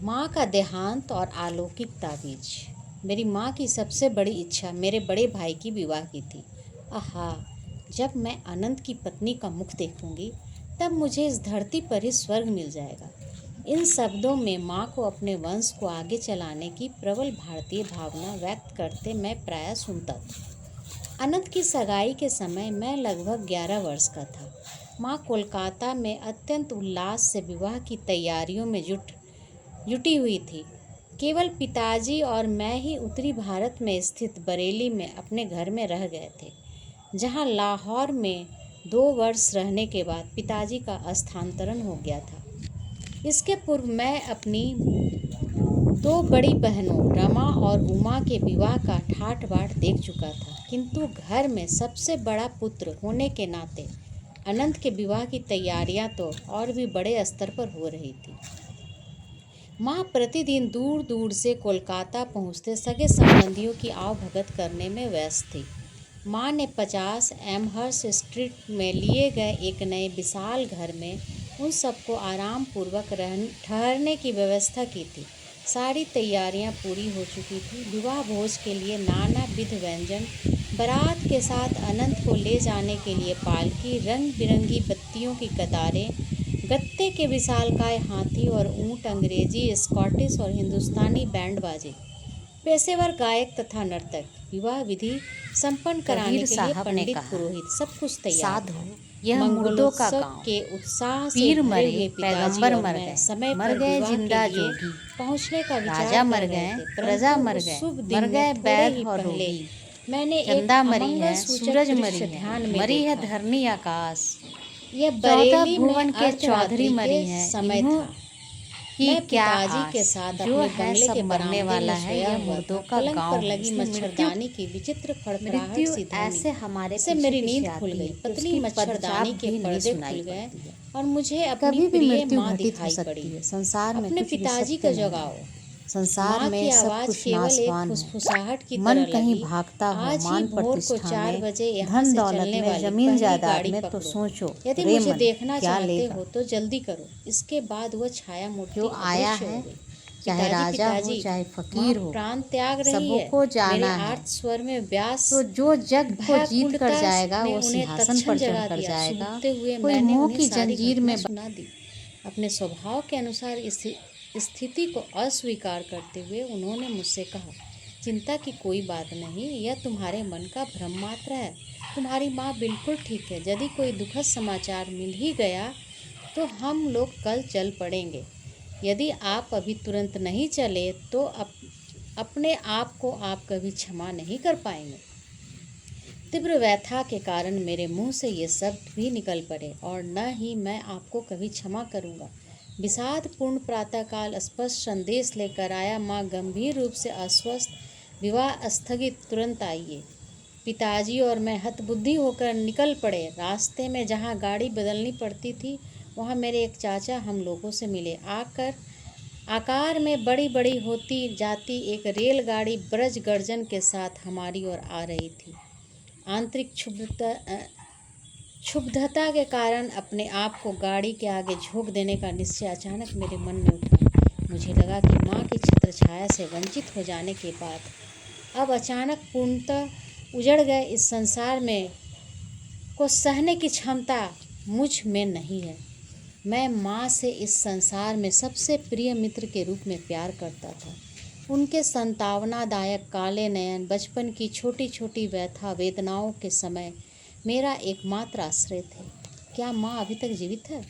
माँ का देहांत और अलौकिक ताबीज। मेरी माँ की सबसे बड़ी इच्छा मेरे बड़े भाई की विवाह की थी। आहा, जब मैं अनंत की पत्नी का मुख देखूंगी तब मुझे इस धरती पर ही स्वर्ग मिल जाएगा। इन शब्दों में माँ को अपने वंश को आगे चलाने की प्रबल भारतीय भावना व्यक्त करते मैं प्रायः सुनता था। अनंत की सगाई के समय मैं लगभग 11 वर्ष का था। माँ कोलकाता में अत्यंत उल्लास से विवाह की तैयारियों में जुटी हुई थी। केवल पिताजी और मैं ही उत्तरी भारत में स्थित बरेली में अपने घर में रह गए थे, जहां लाहौर में 2 वर्ष रहने के बाद पिताजी का स्थानांतरण हो गया था। इसके पूर्व मैं अपनी 2 बड़ी बहनों रमा और उमा के विवाह का ठाट बाट देख चुका था, किंतु घर में सबसे बड़ा पुत्र होने के नाते अनंत के विवाह की तैयारियां तो और भी बड़े स्तर पर हो रही थी। माँ प्रतिदिन दूर दूर से कोलकाता पहुँचते सगे संबंधियों की आवभगत करने में व्यस्त थी। माँ ने 50 एमहर्स्ट स्ट्रीट में लिए गए एक नए विशाल घर में उन सबको आराम पूर्वक ठहरने की व्यवस्था की थी। सारी तैयारियां पूरी हो चुकी थी। विवाह भोज के लिए नाना विध व्यंजन, बारात के साथ अनंत को ले जाने के लिए पालकी, रंग बिरंगी बत्तियों की कतारें, गत्ते के विशालकाय हाथी और ऊंट, अंग्रेजी, स्कॉटिश और हिंदुस्तानी बैंड बाजे, पेशेवर गायक तथा नर्तक, विवाह विधि संपन्न कराने के लिए पंडित, पुरोहित, सब कुछ तैयार था। यह मुर्दों का गांव, के उत्साह से पीर भरे मरे, हुए पैगंबर पिताजी मर और मैं गए, समय मर पर गए विवाह जिंदा के लिए जोगी, पहुंचने का विचार राजा कर मर रहे गए, थे, प्रजा परंतु मर उस गए, शुभ दिन मर गए में थोड़े वैद ही और पहले रोगी, मैंने एक चंदा मरी अमंगल है, सूचक सूरज मरी दृश्य है, ध्यान में मरी है देखा। धरनी आकाश, यह 14 बरेली में भुवन के चौधरी अर्धरात्रि मरी के हैं, समय इन्हों था। की मैं क्या पिताजी के आस, साथ जो अपने है बंगले सब के मरने बरामदे वाला में है। सोया यह हुआ मुर्दों था। का पलंग गांव पर है। लगी इसमें मच्छरदानी की विचित्र फड़फड़ाहट मृत्यु सी ध्वनि ऐसे हमारे से पीछे मेरी नींद पीछे खुल आती गई। है कि पतली उसकी मच्छरदानी पदचाप के भी नहीं पर्दे सुनाई खुल गए पड़ती है। और मुझे अपनी कभी भी प्रिय मृत्यु माँ घटित हो दिखाई सकती पड़ी। है। संसार में अपने कुछ भी पिताजी सत्य को नहीं जगाओ। है। संसार माँ की में सब आवाज़ कुछ केवल एक नाशवान है। फुसफुसाहट की मन तरह कहीं लगी। भागता हो, आज ही मान भोर को प्रतिष्ठा 4 में, बजे यहाँ धन से दौलत चलने में, वाली जमीन पहली जायदाद गाड़ी में, तो पकड़ो। सोचो यदि रे मुझे मन देखना क्या चाहते लेगा। हो तो जल्दी करो। इसके बाद वह छाया जो मूर्ति आया अदृश्य हो है, गई। चाहे पिताजी, राजा हो पिताजी, चाहे माँ फकीर हो, प्राण त्याग रही है। सबको मेरे जाना है। आर्त स्वर में व्यास तो जो जग को जीत कर भयकुंठता जाएगा ने वो उन्हें सिंहासन तत्क्षण पर चढ़ जगा कर दिया। जाएगा। सूखते हुए कोई मैंने मोह उन्हें की सारी जंजीर घटना में सुना दी। अपने स्वभाव के अनुसार इस स्थिति को अस्वीकार करते हुए उन्होंने मुझसे कहा, चिंता की कोई बात नहीं, यह तुम्हारे मन का भ्रम मात्र है। तुम्हारी माँ बिल्कुल ठीक है। यदि कोई दुखद समाचार मिल ही गया तो हम लोग कल चल पड़ेंगे। यदि आप अभी तुरंत नहीं चले तो अपने आप को आप कभी क्षमा नहीं कर पाएंगे। तीव्र व्यथा के कारण मेरे मुंह से ये शब्द भी निकल पड़े और न ही मैं आपको कभी क्षमा करूंगा। विषादपूर्ण प्रातःकाल स्पष्ट संदेश लेकर आया। माँ गंभीर रूप से अस्वस्थ, विवाह स्थगित, तुरंत आइए। पिताजी और मैं हतबुद्धि होकर निकल पड़े। रास्ते में जहाँ गाड़ी बदलनी पड़ती थी वहाँ मेरे एक चाचा हम लोगों से मिले। आकार में बड़ी बड़ी होती जाती एक रेलगाड़ी ब्रज गर्जन के साथ हमारी ओर आ रही थी। आंतरिक क्षुब्धता के कारण अपने आप को गाड़ी के आगे झोंक देने का निश्चय अचानक मेरे मन में उठा। मुझे लगा कि माँ की छत्र छाया से वंचित हो जाने के बाद अब अचानक पूर्णतः उजड़ गए इस संसार में को सहने की क्षमता मुझ में नहीं है। मैं माँ से इस संसार में सबसे प्रिय मित्र के रूप में प्यार करता था। उनके संतावनादायक काले नयन, बचपन की छोटी छोटी व्यथा वेदनाओं के समय मेरा एकमात्र आश्रय थे। क्या माँ अभी तक जीवित है?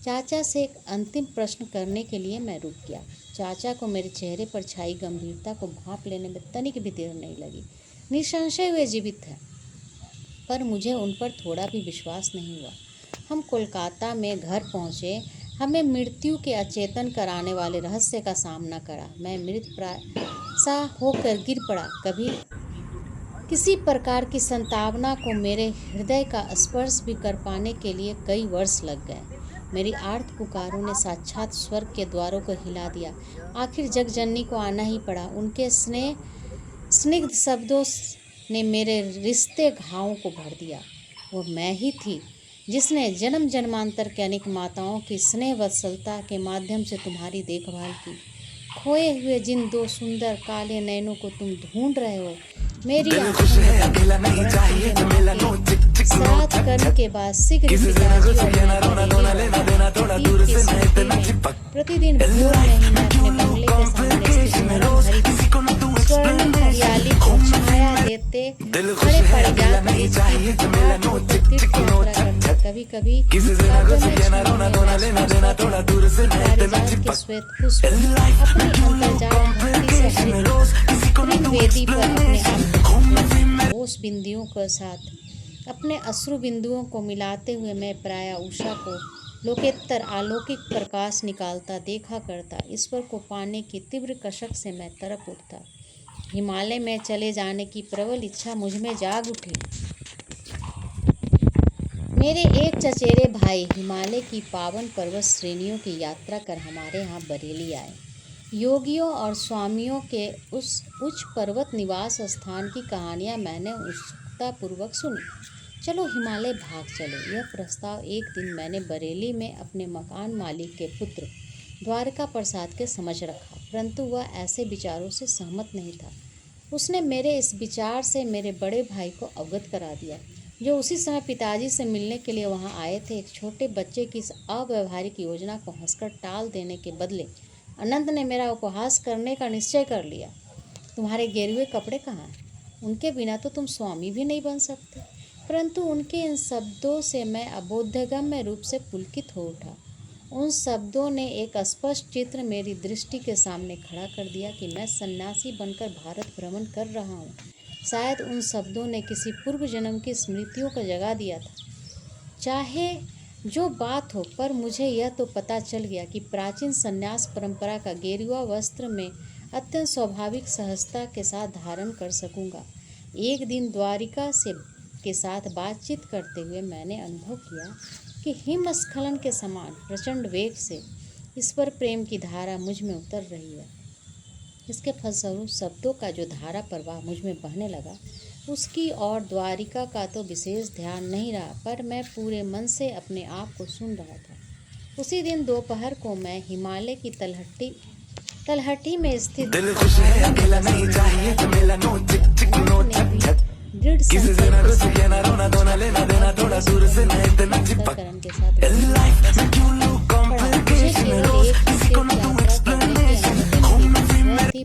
चाचा से एक अंतिम प्रश्न करने के लिए मैं रुक गया। चाचा को मेरे चेहरे पर छाई गंभीरता को भांप लेने में तनिक भी देर नहीं लगी। निसंशय वे जीवित है, पर मुझे उन पर थोड़ा भी विश्वास नहीं हुआ। हम कोलकाता में घर पहुँचे। हमें मृत्यु के अचेतन कराने वाले रहस्य का सामना करा। मैं मृत प्राय सा होकर गिर पड़ा। कभी किसी प्रकार की संतावना को मेरे हृदय का स्पर्श भी कर पाने के लिए कई वर्ष लग गए। मेरी आर्त पुकारों ने साक्षात स्वर्ग के द्वारों को हिला दिया। आखिर जगजननी को आना ही पड़ा। उनके स्निग्ध शब्दों ने मेरे रिश्ते घावों को भर दिया। वो मैं ही थी जिसने जन्म जन्मांतर के अनेक माताओं की स्नेह वत्सलता के माध्यम से तुम्हारी देखभाल की। खोए हुए जिन दो सुंदर काले नैनों को तुम ढूंढ रहे हो, मेरी आंखों में श्राद्ध करने के बाद शीघ्र पिताजी और मैं बरेली की स्मृति में प्रतिदिन भोर में ही मैं अपने बंगले के सामने स्थित मनोहरी स्वर्णिम हरियाली को छाया देते खड़े पड़ जाते तीर्थ यात्रा करते। कभी कभी के श्वेत पुष्प अपनी अंतर्जाल भक्ति से हरित वेदी पर अपने आप ओस बिंदियों के साथ अपने अश्रु बिंदुओं को मिलाते हुए मैं प्रायः उषा को लोकोत्तर अलौकिक प्रकाश निकालता देखा करता। ईश्वर को पाने की तीव्र कसक से मैं तड़प उठता। हिमालय में चले जाने की प्रबल इच्छा मुझ में जाग उठी। मेरे एक चचेरे भाई हिमालय की पावन पर्वत श्रेणियों की यात्रा कर हमारे यहाँ बरेली आए। योगियों और स्वामियों के उस उच्च पर्वत निवास स्थान की कहानियाँ मैंने उत्सुकतापूर्वक सुनी। चलो हिमालय भाग चले, यह प्रस्ताव एक दिन मैंने बरेली में अपने मकान मालिक के पुत्र द्वारका प्रसाद के समझ रखा, परंतु वह ऐसे विचारों से सहमत नहीं था। उसने मेरे इस विचार से मेरे बड़े भाई को अवगत करा दिया, जो उसी समय पिताजी से मिलने के लिए वहां आए थे। एक छोटे बच्चे की इस अव्यवहारिक योजना को हंसकर टाल देने के बदले अनंत ने मेरा उपहास करने का निश्चय कर लिया। तुम्हारे गेरुए कपड़े कहाँ हैं? उनके बिना तो तुम स्वामी भी नहीं बन सकते। परंतु उनके इन शब्दों से मैं अबोधगम्य रूप से पुलकित हो उठा। उन शब्दों ने एक स्पष्ट चित्र मेरी दृष्टि के सामने खड़ा कर दिया कि मैं सन्यासी बनकर भारत भ्रमण कर रहा हूँ। शायद उन शब्दों ने किसी पूर्व जन्म की स्मृतियों को जगा दिया था। चाहे जो बात हो, पर मुझे यह तो पता चल गया कि प्राचीन सन्यास परंपरा का गेरुआ वस्त्र में अत्यंत स्वाभाविक सहजता के साथ धारण कर सकूँगा। एक दिन द्वारिका के साथ बातचीत करते हुए मैंने अनुभव किया कि हिमस्खलन के समान प्रचंड वेग से ईश्वर प्रेम की धारा मुझ में उतर रही है। इसके फलस्वरूप शब्दों का जो धारा प्रवाह मुझ में बहने लगा, उसकी और द्वारिका का तो विशेष ध्यान नहीं रहा, पर मैं पूरे मन से अपने आप को सुन रहा था। उसी दिन दोपहर को मैं हिमालय की तलहटी में स्थित दृढ़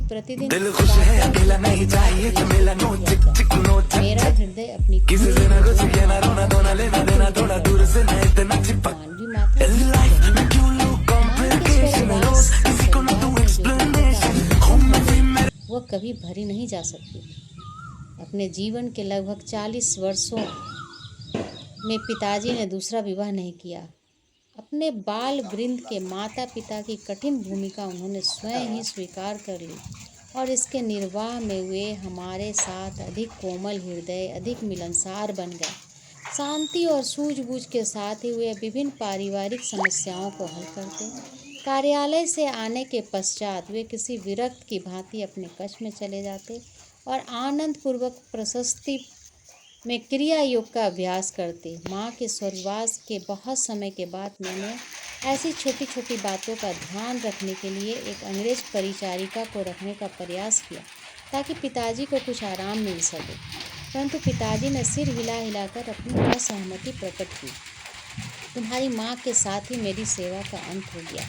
प्रतिदिन मेरा हृदय अपनी वह कभी भरी नहीं जा सकती। अपने जीवन के लगभग 40 वर्षों में पिताजी ने दूसरा विवाह नहीं किया। अपने बाल वृंद के माता पिता की कठिन भूमिका उन्होंने स्वयं ही स्वीकार कर ली और इसके निर्वाह में वे हमारे साथ अधिक कोमल हृदय, अधिक मिलनसार बन गए। शांति और सूझबूझ के साथ ही वे विभिन्न पारिवारिक समस्याओं को हल करते। कार्यालय से आने के पश्चात वे किसी विरक्त की भांति अपने कक्ष में चले जाते और आनंद पूर्वक प्रशस्ति में क्रिया योग का अभ्यास करते। माँ के स्वर्गवास के बहुत समय के बाद मैंने ऐसी छोटी छोटी बातों का ध्यान रखने के लिए एक अंग्रेज परिचारिका को रखने का प्रयास किया ताकि पिताजी को कुछ आराम मिल सके, परंतु पिताजी ने सिर हिला हिलाकर अपनी असहमति प्रकट की। तुम्हारी माँ के साथ ही मेरी सेवा का अंत हो गया।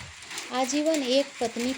आजीवन एक पत्नी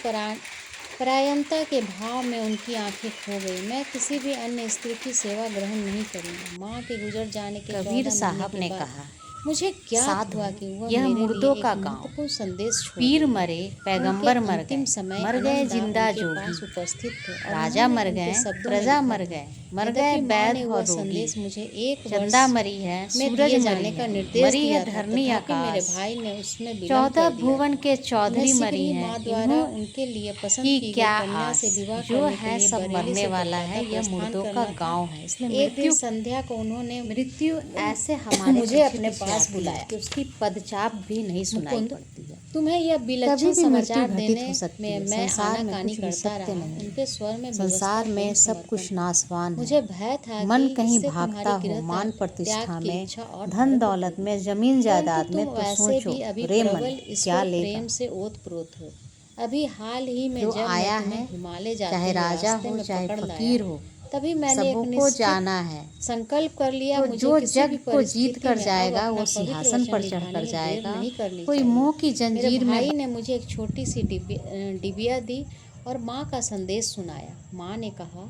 परायणता के भाव में उनकी आंखें खो गई। मैं किसी भी अन्य स्त्री की सेवा ग्रहण नहीं करूँगा। माँ के गुजर जाने के कबीर साहब ने कहा, मुझे क्या हुआ कि वह यह मुर्दों का गांव, संदेश पीर मरे, पैगंबर मर गए, मर गए जिंदा जोगी, उपस्थित थे। राजा मर गए, प्रजा मर गए, मर गए वैद और रोगी, मुझे एक चंदा मरी है, सूरज मरी है, मरी है धरनी आकाश, भाई ने उसमें 14 भुवन के चौधरी मरी हैं, द्वारा उनके लिए पसंद की की क्या कन्या से आस, विवाह जो करने के है लिए सब बरेली मरने से वाला है। कोलकाता यह प्रस्थान मुर्दों का करना था। गांव है, इसलिए एक दिन संध्या को उन्होंने मृत्यु ऐसे हमारे मुझे अपने पास बुलाया कि उसकी पदचाप भी नहीं सुनाई मुकुंद, पड़ती है। तुम्हें यह कभी विलक्षण भी समाचार मृत्यु घटित देने हो सकती है। में मैं संसार में आनाकानी कुछ भी करता सत्य रहा। नहीं। उनके स्वर में संसार में व्यवस्था, सब कुछ नाशवान मुझे है। भय था मन कि कहीं इससे भागता तुम्हारी हो, गृहत्याग मान प्रतिष्ठा की में, इच्छा और धन बढ़ दौलत होती। में, जमीन जायदाद परंतु में, तुम तो वैसे सोचो भी अभी रे मन प्रबल क्या ईश्वर लेगा। प्रेम से ओतप्रोत हो। अभी हाल ही में जो जब आया मैं तुम्हें है, हिमालय जाते चाहे हुए राजा रास्ते हो में चाहे पकड़ फकीर लाया, हो, तभी मैंने एक सबको निश्चित जाना है। संकल्प कर लिया। तो मुझे जो किसी जग भी को जीत परिस्थिति कर में अब जाएगा अपना वो पवित्र सिंहासन वचन पर चढ़ निभाने कर में देर जाएगा। नहीं करनी कोई चाहिए। मोह की मेरे जंजीर में भाई ने मुझे एक छोटी सी डिबिया दी और माँ का संदेश सुनाया। माँ ने कहा,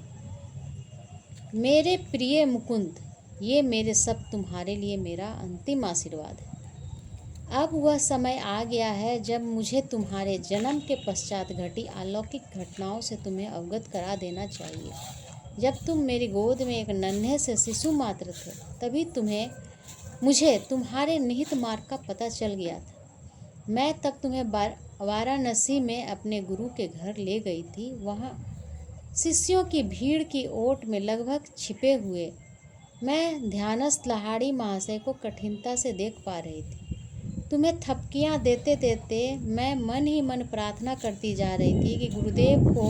मेरे प्रिय मुकुंद, ये मेरे सब तुम्हारे लिए मेरा अंतिम आशीर्वाद है। अब वह समय आ गया है जब मुझे तुम्हारे जन्म के पश्चात घटी अलौकिक घटनाओं से तुम्हें अवगत करा देना चाहिए। जब तुम मेरी गोद में एक नन्हे से शिशु मात्र थे, तभी मुझे तुम्हारे निहित मार्ग का पता चल गया था। मैं तब तुम्हें वाराणसी में अपने गुरु के घर ले गई थी। वहाँ शिष्यों की भीड़ की ओट में लगभग छिपे हुए मैं ध्यानस्थ लाहाड़ी महाशय को कठिनता से देख पा रही थी। तुम्हें थपकियाँ देते देते मैं मन ही मन प्रार्थना करती जा रही थी कि गुरुदेव को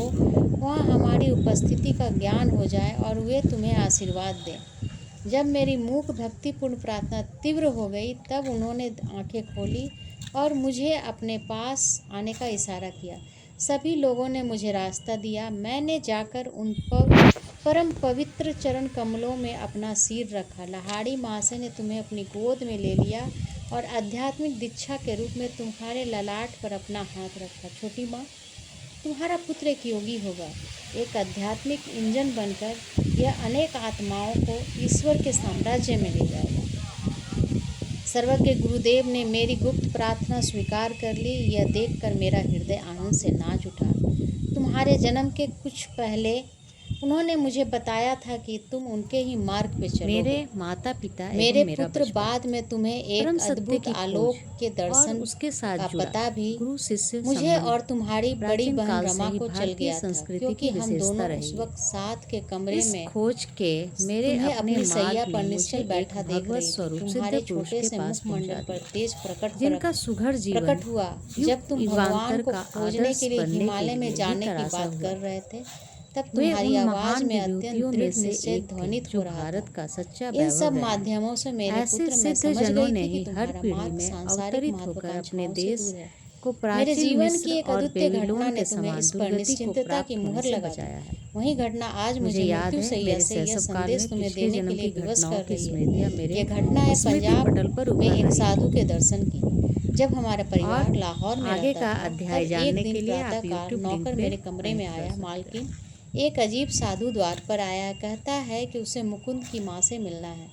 वहाँ हमारी उपस्थिति का ज्ञान हो जाए और वे तुम्हें आशीर्वाद दें। जब मेरी मूक भक्तिपूर्ण प्रार्थना तीव्र हो गई, तब उन्होंने आंखें खोली और मुझे अपने पास आने का इशारा किया। सभी लोगों ने मुझे रास्ता दिया। मैंने जाकर उन परम पवित्र चरण कमलों में अपना सिर रखा। लाहाड़ी महाशय ने तुम्हें अपनी गोद में ले लिया और आध्यात्मिक दीक्षा के रूप में तुम्हारे ललाट पर अपना हाथ रखा। छोटी माँ, तुम्हारा पुत्र एक योगी होगा, एक आध्यात्मिक इंजन बनकर यह अनेक आत्माओं को ईश्वर के साम्राज्य में ले जाएगा। सर्वज्ञ गुरुदेव ने मेरी गुप्त प्रार्थना स्वीकार कर ली। यह देखकर मेरा हृदय आनंद से नाच उठा। तुम्हारे जन्म के कुछ पहले उन्होंने मुझे बताया था कि तुम उनके ही मार्ग पे चलोगे। मेरे माता पिता मेरे पुत्र बाद में तुम्हें एक अद्भुत आलोक के दर्शन उसके साथ का पता भी गुरु शिष्य मुझे और तुम्हारी बड़ी प्राचीन बहन काल से रमा ही को चल भारतीय गया था, संस्कृति क्योंकि की हम विशेषता दोनों रही उस है। वक्त साथ के कमरे इस में खोज के मेरे तुम्हें अपने अपनी सैया मार्ग पर ने निश्चल मुझे बैठा एक देख भगवत रही थी। स्वरूप तुम्हारे सिद्ध पुरुष छोटे के से पास मुखमंडल पहुंचा पर दिया, तेज जिनका सुघर जीवन प्रकट हुआ। जब तुम भगवान को खोजने के लिए हिमालय में जाने की बात कर रहे थे, तब वे तुम्हारी उन आवाज महान में अत्यंत विभूतियों में दृढ़ से निश्चय एक थे ध्वनित जो हो रहा भारत था। का सच्चा इन सब वैभव है। माध्यमों से मेरे ऐसे पुत्र मैं सिद्ध समझ जनों गई ने थी ही कि हर तुम्हारा पीढ़ी मार्ग में सांसारिक अवतरित होकर अपने महत्वाकांक्षाओं से देश दूर है। को मेरे प्राचीन जीवन मिस्र की एक और अद्वितीय बेबीलोन घटना ने के तुम्हें समान इस पर दुर्गति को निश्चिंतता प्राप्त की होने मुहर से लगा दी। बचाया है। वही घटना आज मुझे मुझे याद मृत्यु है, सैया मेरे से यह शैशव काल संदेश में तुम्हें पिछले देने जन्म के लिए की विवश घटनाओं कर की रही है। स्मृतियां मेरे यह घटना है स्मृति पंजाब पटल पर में उभर एक रही साधु थी। के दर्शन की। जब हमारा परिवार और लाहौर में आगे रहता का था, अध्याय तब जानने एक के दिन लिए आप प्रातःकाल YouTube लिंक नौकर पे मेरे कमरे में कनेक्ट कर आया। सकते हैं। मालकिन, एक अजीब साधु द्वार पर आया, कहता है कि उसे मुकुंद की माँ से मिलना है।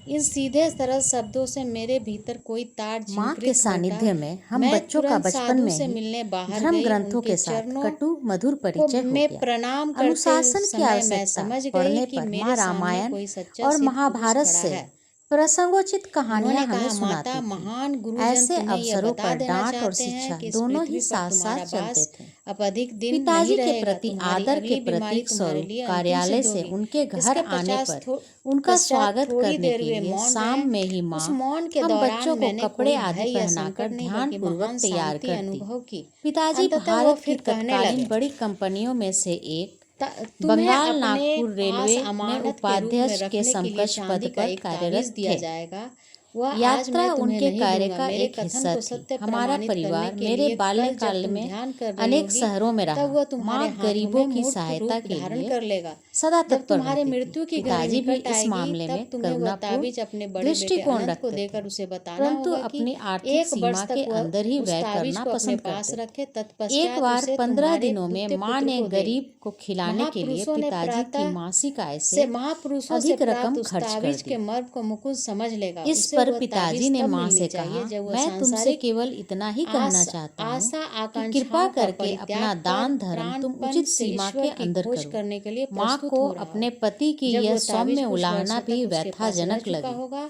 इन सीधे सरल शब्दों से मेरे भीतर कोई तार माँ के झिंकृत हो उठा। सानिध्य में हम मैं बच्चों का तुरंत बचपन साधु में से ही मिलने बाहर धर्म गई। ग्रंथों उनके के साथ चरणों कटु मधुर को परिचय हो मैं गया। प्रणाम करते अनुशासन की समय मैं आवश्यकता समझ गई पढ़ने कि पर माँ मेरे सामने रामायण कोई सच्चा और सिद्ध पुरुष महाभारत खड़ा से है। प्रसंगोचित कहानियां उन्होंने हमें कहा, सुनाती माता, थी। महान गुरुजन ऐसे तुम्हें यह अवसरों बता पर देना डांट और चाहते हैं शिक्षा कि इस दोनों पृथ्वी ही पर साथ तुम्हारा साथ चलते वास थे। अब अधिक दिन पिताजी नहीं के रहेगा। प्रति तुम्हारी आदर के अगली बीमारी प्रतीक तुम्हारे स्वरूप लिए अंतिम कार्यालय सिद्ध से होगी। उनके घर इसके आने पर उनका स्वागत थोड़ी करने देर के वे लिए मौन शाम रहे। में ही उस माँ मौन के हम दौरान बच्चों को मैंने कपड़े कोई आदि भय या पहनाकर संकट नहीं ध्यान बल्कि पूर्वक महान तैयार शांति करती। अनुभव की। पिताजी अंततः वो भारत की फिर कहने तत्कालीन लगे, बड़ी कंपनियों में से एक तुम्हें बंगाल अपने नागपुर पास रेलवे में अमानत के रूप में उपाध्यक्ष के रखने के लिए समकक्ष चांदी पद का पर एक ताबीज कार्यरत दिया थे। जाएगा। वह आज यात्रा मैं तुम्हें उनके नहीं कार्य दूंगा। का मेरे एक कथन हिस्सा को थी। सत्य हमारा प्रमाणित करने परिवार के मेरे लिए कल बाल्यकाल जब तुम में ध्यान कर रही अनेक होगी, शहरों में रहा। तब वह तुम्हारे माँ हाथों गरीबों में की मूर्त सहायता रूप के धारण लिए कर लेगा। सदा जब तत्पर तुम्हारे रहती मृत्यु थी। की घड़ी पिताजी भी निकट इस आएगी, मामले तब में तुम्हें वह करुणापूर्ण ताबीज अपने बड़े बेटे दृष्टिकोण अनंत को रखते देकर थे, उसे बताना परंतु होगा कि अपनी आर्थिक 1 वर्ष सीमा तक के वह अंदर ही उस व्यय ताबीज करना को अपने पसंद पास करते रखे। थे। एक तत्पश्चात बार उसे 15 तुम्हारे दिनों में द्वितीय माँ पुत्र ने को दे। गरीब को खिलाने के लिए पिताजी की मासिक आय से महापुरुषों से अधिक प्राप्त रकम उस खर्च कर ताबीज दी। के मर्म को मुकुंद समझ लेगा। इस उसे पर वह पिताजी ताबीज ने तब माँ मिलनी से चाहिए कहा, जब वह मैं तुमसे सांसारिक केवल इतना ही कहना चाहता हूँ आशा कि कृपा आकांक्षाओं का करके अपना परित्याग दान कर धर्म तुम प्राणपण उचित से सीमा के ईश्वर की अंदर खोज करो। करने के लिए माँ प्रस्तुत को हो रहा हो। अपने पति की जब यह वो ताबीज सौम्य कुछ उलाहना वर्षों भी तक उसके पास रह व्यथाजनक चुका लगी। होगा,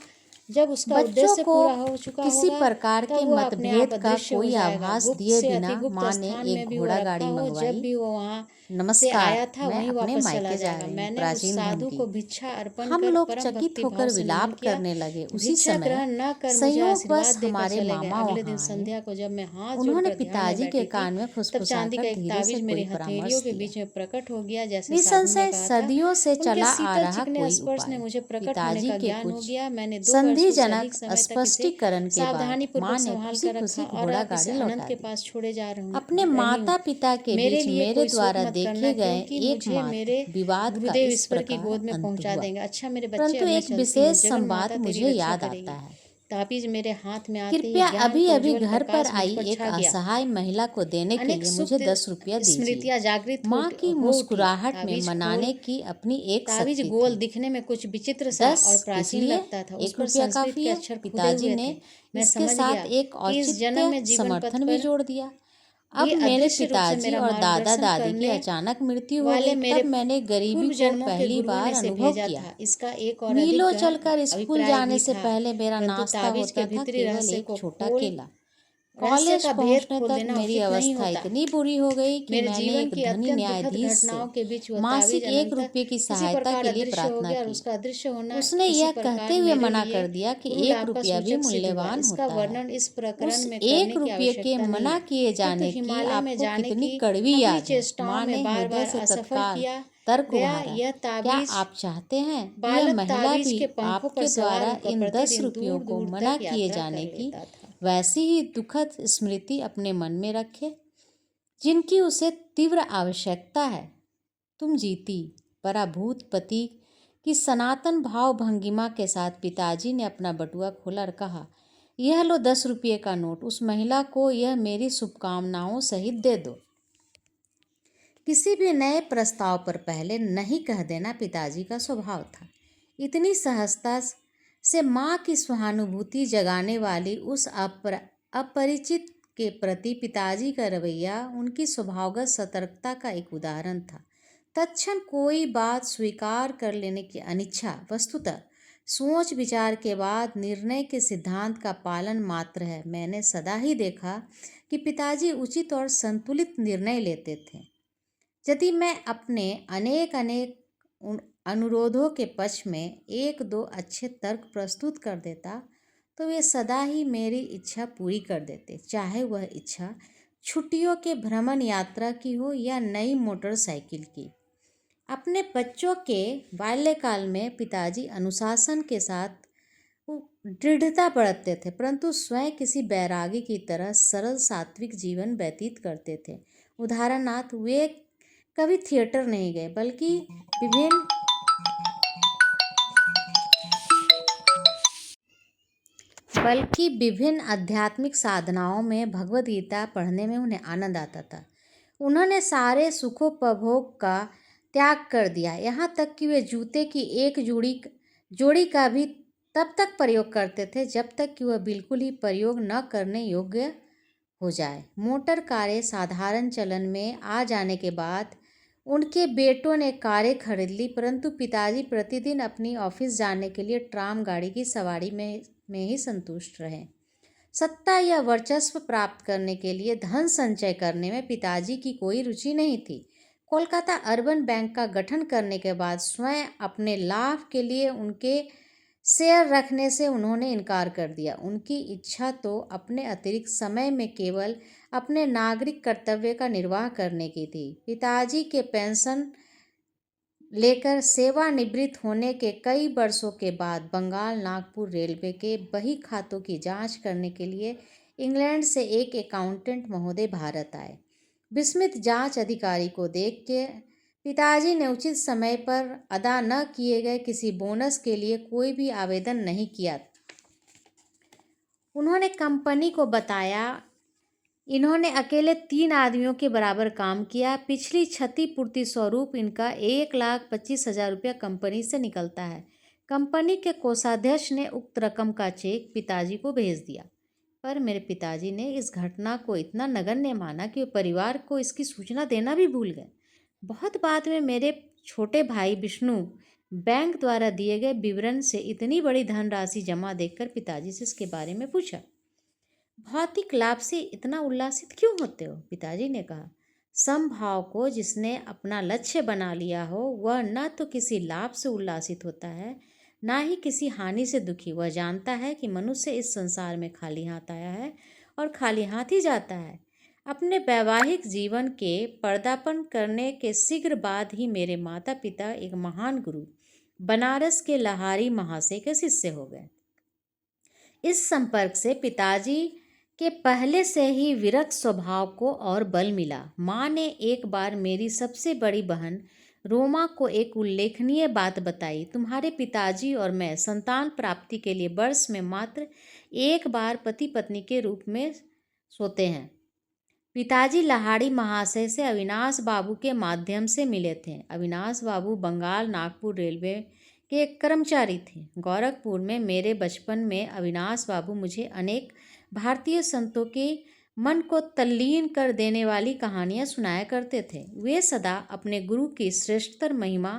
जब उसका बच्चों उद्देश्य को पूरा हो चुका किसी होगा, प्रकार के तब वह अपने आप मतभेद का अदृश्य हो कोई जाएगा। आभास गुप्त दिए से बिना अति गुप्त माँ ने स्थान में एक भी वह घोड़ा रखा गाड़ी हो, जब मंगवाई। भी वो वहाँ से नमस्कार, आया था मैं वहीं अपने वापस चला मायके जा जाएगा। रही हूँ। मैंने उस प्राचीन साधु धन की को भिक्षा अर्पण हम कर लोग परम चकित भक्ति भाव होकर से नमन विलाप किया। करने लगे। उसी भिक्षा समय ग्रहण न कर मुझे संयोगवश आशीर्वाद देकर हमारे चले गए। मामा अगले वहाँ दिन आए। संध्या को जब मैं हाथ उन्होंने जोड़कर ध्यान में पिताजी के बैठी कान में थी, तब चांदी फुसफुसाकर का एक धीरे से ताबीज मेरे कोई परामर्श हथेलियों के दिया। बीच में प्रकट हो गया, जैसे साधु ने निसंशय कहा था। सदियों से उनके चला आ शीतल रहा चिकने कोई स्पर्श ने उपाय। मुझे प्रकट होने पिताजी का के ज्ञान हो कुछ गया। मैंने 2 वर्ष सुविधाजनक स्पष्टीकरण के बाद सावधानीपूर्वक माँ ने संभाल खुशी कर खुशी रखा और घोड़ा अब इसे गाड़ी अनंत लौटा के दी। पास छोड़े जा रही हूँ अपने रही माता हूँ। पिता के मेरे बीच लिए मेरे कोई शोक द्वारा मत करना, देखे गए क्योंकि मुझे मेरे एकमात्र विवाद का गुरुदेव इस ईश्वर की प्रकार गोद में अंत पहुंचा हुआ। देंगे। अच्छा मेरे बच्चे, परंतु अब मैं एक चलती हूँ। विशेष जगन संवाद माता तेरी मुझे रक्षा याद करेगी। आता है। ताबीज मेरे हाथ में आते ही कृपया ज्ञान अभी का अभी उज्ज्वल घर पर प्रकाश मुझ आई पर एक छा गया। असहाय महिला को देने के अनेक लिए मुझे सुप्त 10 रुपया दीजिए। स्मृतियां जागृत माँ की हो उठी। मुस्कुराहट में ताबीज मनाने की अपनी एक ताबीज शक्ति गोल थी। दिखने में कुछ विचित्र सा 10 और प्राचीन इसलिए लगता था। उस 1 पर रुपया संस्कृत काफी के है। अक्षर खुदे पिताजी हुए ने थे। मैं इसके समझ साथ गया एक कि इस जन्म औचित्य में जीवन पथ समर्थन भी पर जोड़ दिया। अब ये मेरे अदृश्य रूप से पिताजी मेरा और दादा मार्गदर्शन दादी की करने अचानक मृत्यु हो वाले गई। मेरे तब मैंने गरीबी पूर्व को जन्मों के पहली गुरुओं बार ने से अनुभव भेजा किया। था। इसका एक और अधिक मीलों गहन चलकर स्कूल अभिप्राय जाने भी से था। पहले मेरा परंतु नाश्ता ताबीज के होता था भीतरी केवल रहस्य एक को छोटा खोल केला। रहस्य कॉलेज का भेद पहुंचने खोल तक देना मेरी उचित नहीं अवस्था होता। इतनी बुरी हो गई कि मेरे मैंने जीवन एक की धनी अत्यंत दुखद न्यायाधीश से घटनाओं के बीच वह मासिक ताबीज 1 रुपये की किसी सहायता प्रकार के लिए अदृश्य हो प्रार्थना गया और की। उसका अदृश्य होना उसने किसी यह प्रकार कहते हुए मेरे मना लिए कर दिया कि पूर्ण 1 लाभ का रुपया भी सूचक सिद्ध हुआ। मूल्यवान इसका होता है। वर्णन इस उस प्रकरण में 1 करने की रुपये के आवश्यकता नहीं। मना किए फिर तो जाने की हिमालय में आपको जाने कितनी की कड़वी अपनी याद है। चेष्टाओं माँ में ने बार हृदय बार से असफल तत्काल किया तर्क गया। उभारा। यह क्या ताबीज आप चाहते हैं कि यह बालक महिला ताबीज भी के पंखों पर आपके सवार द्वारा होकर इन 10 प्रतिदिन रुपयों दूर को दूर मना तक किए यात्रा जाने कर की लेता था। वैसी ही दुखद स्मृति अपने मन में रखे जिनकी उसे तीव्र आवश्यकता है? तुम जीती। पराभूत पति की सनातन भाव भंगिमा के साथ पिताजी ने अपना बटुआ खोला और कहा, यह लो 10 रुपये का नोट। उस महिला को यह मेरी शुभकामनाओं सहित दे दो। किसी भी नए प्रस्ताव पर पहले नहीं कह देना पिताजी का स्वभाव था। इतनी सहजता से माँ की सहानुभूति जगाने वाली उस अपरिचित के प्रति पिताजी का रवैया उनकी स्वभावगत सतर्कता का एक उदाहरण था। तत्क्षण कोई बात स्वीकार कर लेने की अनिच्छा वस्तुतः सोच विचार के बाद निर्णय के सिद्धांत का पालन मात्र है। मैंने सदा ही देखा कि पिताजी उचित और संतुलित निर्णय लेते थे। यदि मैं अपने अनेक अनुरोधों के पक्ष में 1-2 अच्छे तर्क प्रस्तुत कर देता तो वे सदा ही मेरी इच्छा पूरी कर देते, चाहे वह इच्छा छुट्टियों के भ्रमण यात्रा की हो या नई मोटरसाइकिल की। अपने बच्चों के बाल्यकाल में पिताजी अनुशासन के साथ दृढ़ता बरतते थे, परंतु स्वयं किसी बैरागी की तरह सरल सात्विक जीवन व्यतीत करते थे। उदाहरणार्थ वे कभी थिएटर नहीं गए बल्कि विभिन्न आध्यात्मिक साधनाओं में भगवद गीता पढ़ने में उन्हें आनंद आता था। उन्होंने सारे सुखोपभोग का त्याग कर दिया, यहाँ तक कि वे जूते की एक जोड़ी का भी तब तक प्रयोग करते थे जब तक कि वह बिल्कुल ही प्रयोग न करने योग्य हो जाए। मोटर कारें साधारण चलन में आ जाने के बाद उनके बेटों ने कारें खरीद ली, परंतु पिताजी प्रतिदिन अपनी ऑफिस जाने के लिए ट्राम गाड़ी की सवारी में ही संतुष्ट रहे। सत्ता या वर्चस्व प्राप्त करने के लिए धन संचय करने में पिताजी की कोई रुचि नहीं थी। कोलकाता अर्बन बैंक का गठन करने के बाद स्वयं अपने लाभ के लिए उनके शेयर रखने से उन्होंने इनकार कर दिया। उनकी इच्छा तो अपने अतिरिक्त समय में केवल अपने नागरिक कर्तव्य का निर्वाह करने की थी। पिताजी के पेंशन लेकर सेवानिवृत्त होने के कई वर्षों के बाद बंगाल नागपुर रेलवे के बही खातों की जांच करने के लिए इंग्लैंड से एक अकाउंटेंट महोदय भारत आए। विस्मित जांच अधिकारी को देख के पिताजी ने उचित समय पर अदा न किए गए किसी बोनस के लिए कोई भी आवेदन नहीं किया। उन्होंने कंपनी को बताया, इन्होंने अकेले 3 आदमियों के बराबर काम किया। पिछली क्षतिपूर्ति स्वरूप इनका 1,25,000 रुपया कंपनी से निकलता है। कंपनी के कोषाध्यक्ष ने उक्त रकम का चेक पिताजी को भेज दिया, पर मेरे पिताजी ने इस घटना को इतना नगण्य माना कि वे परिवार को इसकी सूचना देना भी भूल गए। बहुत बाद में मेरे छोटे भाई विष्णु बैंक द्वारा दिए गए विवरण से इतनी बड़ी धनराशि जमा देखकर पिताजी से इसके बारे में पूछा। भौतिक लाभ से इतना उल्लासित क्यों होते हो? पिताजी ने कहा, समभाव को जिसने अपना लक्ष्य बना लिया हो वह न तो किसी लाभ से उल्लासित होता है ना ही किसी हानि से दुखी। वह जानता है कि मनुष्य इस संसार में खाली हाथ आया है और खाली हाथ ही जाता है। अपने वैवाहिक जीवन के पदार्पण करने के शीघ्र बाद ही मेरे माता पिता एक महान गुरु बनारस के लहारी महाशय के शिष्य हो गए। इस संपर्क से पिताजी के पहले से ही विरक्त स्वभाव को और बल मिला। माँ ने एक बार मेरी सबसे बड़ी बहन रोमा को एक उल्लेखनीय बात बताई। तुम्हारे पिताजी और मैं संतान प्राप्ति के लिए वर्ष में मात्र एक बार पति पत्नी के रूप में सोते हैं। पिताजी लहाड़ी महाशय से अविनाश बाबू के माध्यम से मिले थे। अविनाश बाबू बंगाल नागपुर रेलवे के एक कर्मचारी थे। गोरखपुर में मेरे बचपन में अविनाश बाबू मुझे अनेक भारतीय संतों के मन को तल्लीन कर देने वाली कहानियाँ सुनाया करते थे। वे सदा अपने गुरु की श्रेष्ठतर महिमा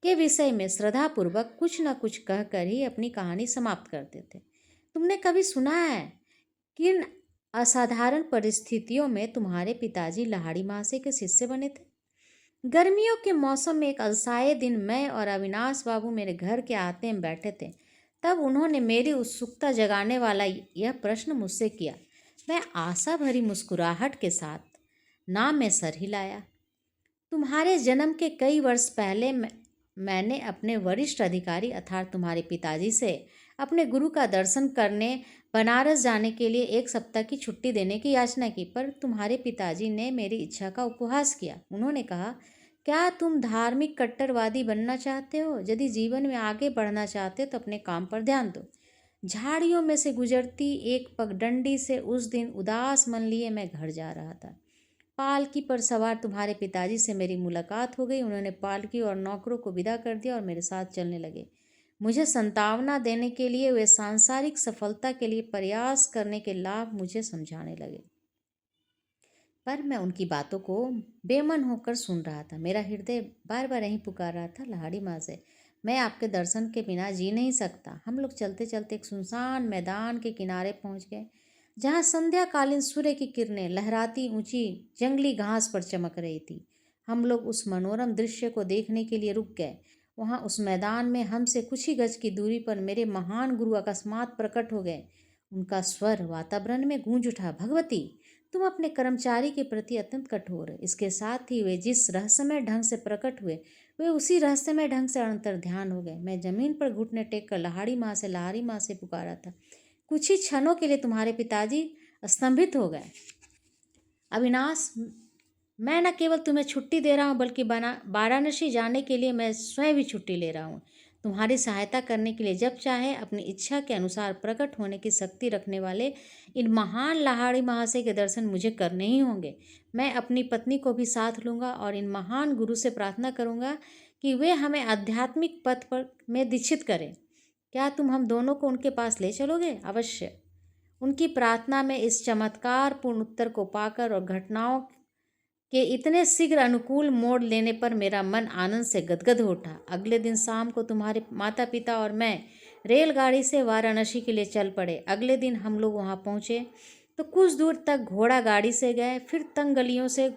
के विषय में श्रद्धापूर्वक कुछ न कुछ कहकर ही अपनी कहानी समाप्त करते थे। तुमने कभी सुना है किन असाधारण परिस्थितियों में तुम्हारे पिताजी लहाड़ी महाशय के शिष्य बने थे? गर्मियों के मौसम में एक अलसाए दिन मैं और अविनाश बाबू मेरे घर के आते में बैठे थे। तब उन्होंने मेरी उत्सुकता जगाने वाला यह प्रश्न मुझसे किया। मैं आशा भरी मुस्कुराहट के साथ ना में सर हिलाया। तुम्हारे जन्म के कई वर्ष पहले मैंने अपने वरिष्ठ अधिकारी अर्थात तुम्हारे पिताजी से अपने गुरु का दर्शन करने बनारस जाने के लिए एक सप्ताह की छुट्टी देने की याचना की, पर तुम्हारे पिताजी ने मेरी इच्छा का उपहास किया। उन्होंने कहा, क्या तुम धार्मिक कट्टरवादी बनना चाहते हो? यदि जीवन में आगे बढ़ना चाहते हो तो अपने काम पर ध्यान दो। झाड़ियों में से गुजरती एक पगडंडी से उस दिन उदास मन लिए मैं घर जा रहा था। पालकी पर सवार तुम्हारे पिताजी से मेरी मुलाकात हो गई। उन्होंने पालकी और नौकरों को विदा कर दिया और मेरे साथ चलने लगे। मुझे संतावना देने के लिए वे सांसारिक सफलता के लिए प्रयास करने के लाभ मुझे समझाने लगे, पर मैं उनकी बातों को बेमन होकर सुन रहा था। मेरा हृदय बार बार यही पुकार रहा था, लहाड़ी माँ से, मैं आपके दर्शन के बिना जी नहीं सकता। हम लोग चलते चलते एक सुनसान मैदान के किनारे पहुंच गए, जहाँ संध्याकालीन सूर्य की किरणें लहराती ऊंची जंगली घास पर चमक रही थी। हम लोग उस मनोरम दृश्य को देखने के लिए रुक गए। वहाँ उस मैदान में हमसे कुछ ही गज की दूरी पर मेरे महान गुरु अकस्मात प्रकट हो गए। उनका स्वर वातावरण में गूंज उठा, भगवती, तुम अपने कर्मचारी के प्रति अत्यंत कठोर है। इसके साथ ही वे जिस रहस्यमय ढंग से प्रकट हुए, वे उसी रहस्यमय ढंग से अंतर ध्यान हो गए। मैं जमीन पर घुटने टेक कर लहाड़ी माँ से पुकारा था। कुछ ही क्षणों के लिए तुम्हारे पिताजी स्तंभित हो गए। अविनाश, मैं न केवल तुम्हें छुट्टी दे रहा हूँ, बल्कि वाराणसी जाने के लिए मैं स्वयं भी छुट्टी ले रहा हूँ। तुम्हारी सहायता करने के लिए जब चाहे अपनी इच्छा के अनुसार प्रकट होने की शक्ति रखने वाले इन महान लहाड़ी महाशय के दर्शन मुझे करने ही होंगे। मैं अपनी पत्नी को भी साथ लूँगा और इन महान गुरु से प्रार्थना करूँगा कि वे हमें आध्यात्मिक पथ पर में दीक्षित करें। क्या तुम हम दोनों को उनके पास ले चलोगे? अवश्य। उनकी प्रार्थना में इस चमत्कारपूर्ण उत्तर को पाकर और घटनाओं के इतने शीघ्र अनुकूल मोड़ लेने पर मेरा मन आनंद से गदगद हो उठा। अगले दिन शाम को तुम्हारे माता पिता और मैं रेलगाड़ी से वाराणसी के लिए चल पड़े। अगले दिन हम लोग वहाँ पहुँचे तो कुछ दूर तक घोड़ा गाड़ी से गए, फिर तंग गलियों से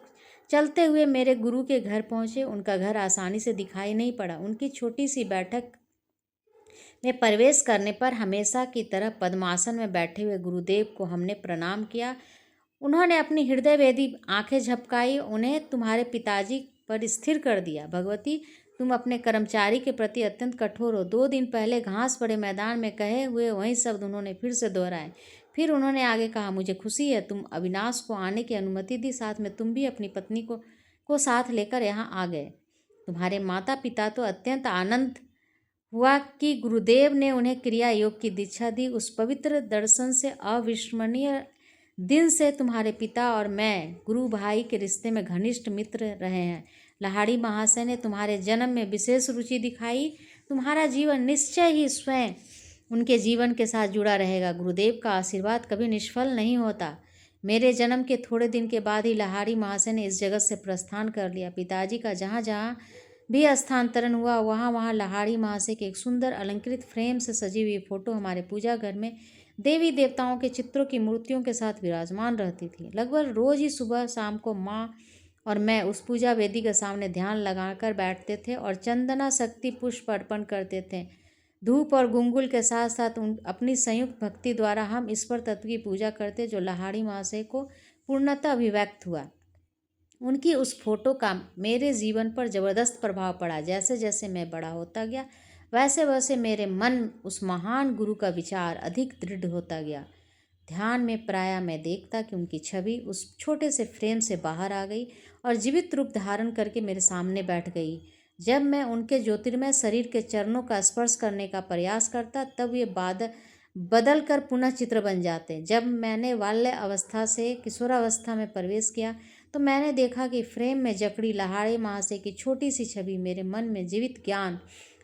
चलते हुए मेरे गुरु के घर पहुँचे। उनका घर आसानी से दिखाई नहीं पड़ा। उनकी छोटी सी बैठक में प्रवेश करने पर हमेशा की तरह पद्मासन में बैठे हुए गुरुदेव को हमने प्रणाम किया। उन्होंने अपनी हृदय वेदी आंखें झपकाई, उन्हें तुम्हारे पिताजी पर स्थिर कर दिया। भगवती, तुम अपने कर्मचारी के प्रति अत्यंत कठोर हो। 2 दिन पहले घास पड़े मैदान में कहे हुए वही शब्द उन्होंने फिर से दोहराए। फिर उन्होंने आगे कहा, मुझे खुशी है तुम अविनाश को आने की अनुमति दी, साथ में तुम भी अपनी पत्नी को साथ लेकर यहाँ आ गए। तुम्हारे माता पिता तो अत्यंत आनंद हुआ कि गुरुदेव ने उन्हें क्रिया योग की दीक्षा दी। उस पवित्र दर्शन से अविस्मरणीय दिन से तुम्हारे पिता और मैं गुरु भाई के रिश्ते में घनिष्ठ मित्र रहे हैं। लहाड़ी महाशय ने तुम्हारे जन्म में विशेष रुचि दिखाई। तुम्हारा जीवन निश्चय ही स्वयं उनके जीवन के साथ जुड़ा रहेगा। गुरुदेव का आशीर्वाद कभी निष्फल नहीं होता। मेरे जन्म के थोड़े दिन के बाद ही लहाड़ी महाशय ने इस जगत से प्रस्थान कर लिया। पिताजी का जहाँ जहाँ भी स्थानांतरण हुआ, वहाँ वहाँ लहाड़ी महाशय के एक सुंदर अलंकृत फ्रेम से सजी हुई फोटो हमारे पूजा घर में देवी देवताओं के चित्रों की मूर्तियों के साथ विराजमान रहती थी। लगभग रोज ही सुबह शाम को माँ और मैं उस पूजा वेदी के सामने ध्यान लगाकर बैठते थे और चंदना शक्ति पुष्प अर्पण करते थे। धूप और गुंगुल के साथ साथ अपनी संयुक्त भक्ति द्वारा हम ईश्वर तत्व की पूजा करते, जो लहाड़ी महाशय को पूर्णतः अभिव्यक्त हुआ। उनकी उस फोटो का मेरे जीवन पर ज़बरदस्त प्रभाव पड़ा। जैसे जैसे मैं बड़ा होता गया, वैसे वैसे मेरे मन उस महान गुरु का विचार अधिक दृढ़ होता गया। ध्यान में प्रायः मैं देखता कि उनकी छवि उस छोटे से फ्रेम से बाहर आ गई और जीवित रूप धारण करके मेरे सामने बैठ गई। जब मैं उनके ज्योतिर्मय शरीर के चरणों का स्पर्श करने का प्रयास करता तब ये बदल कर पुनः चित्र बन जाते। जब मैंने बाल्य अवस्था से किशोरावस्था में प्रवेश किया तो मैंने देखा कि फ्रेम में जकड़ी लहाड़ी महाशय की छोटी सी छवि मेरे मन में जीवित ज्ञान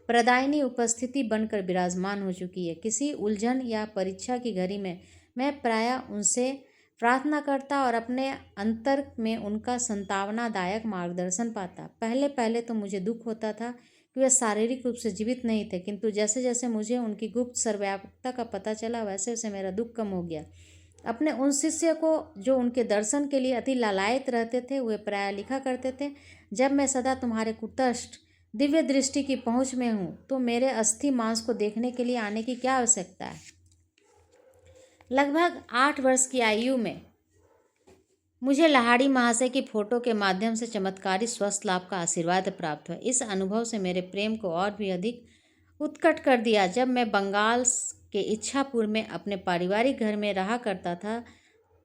प्रदायिनी उपस्थिति बनकर विराजमान हो चुकी है। किसी उलझन या परीक्षा की घड़ी में मैं प्रायः उनसे प्रार्थना करता और अपने अंतर में उनका संतावनादायक मार्गदर्शन पाता। पहले पहले तो मुझे दुख होता था कि वे शारीरिक रूप से जीवित नहीं थे, किंतु जैसे जैसे मुझे उनकी गुप्त सर्वव्यापकता का पता चला वैसे वैसे मेरा दुख कम हो गया। अपने उन शिष्य को जो उनके दर्शन के लिए अति लालायित रहते थे, वे प्रायः लिखा करते थे, जब मैं सदा तुम्हारे कुटस्थ दिव्य दृष्टि की पहुँच में हूँ तो मेरे अस्थि मांस को देखने के लिए आने की क्या आवश्यकता है। लगभग 8 वर्ष की आयु में मुझे लहाड़ी महाशय की फोटो के माध्यम से चमत्कारी स्वस्थ लाभ का आशीर्वाद प्राप्त हुआ। इस अनुभव से मेरे प्रेम को और भी अधिक उत्कट कर दिया। जब मैं बंगाल के इच्छापुर में अपने पारिवारिक घर में रहा करता था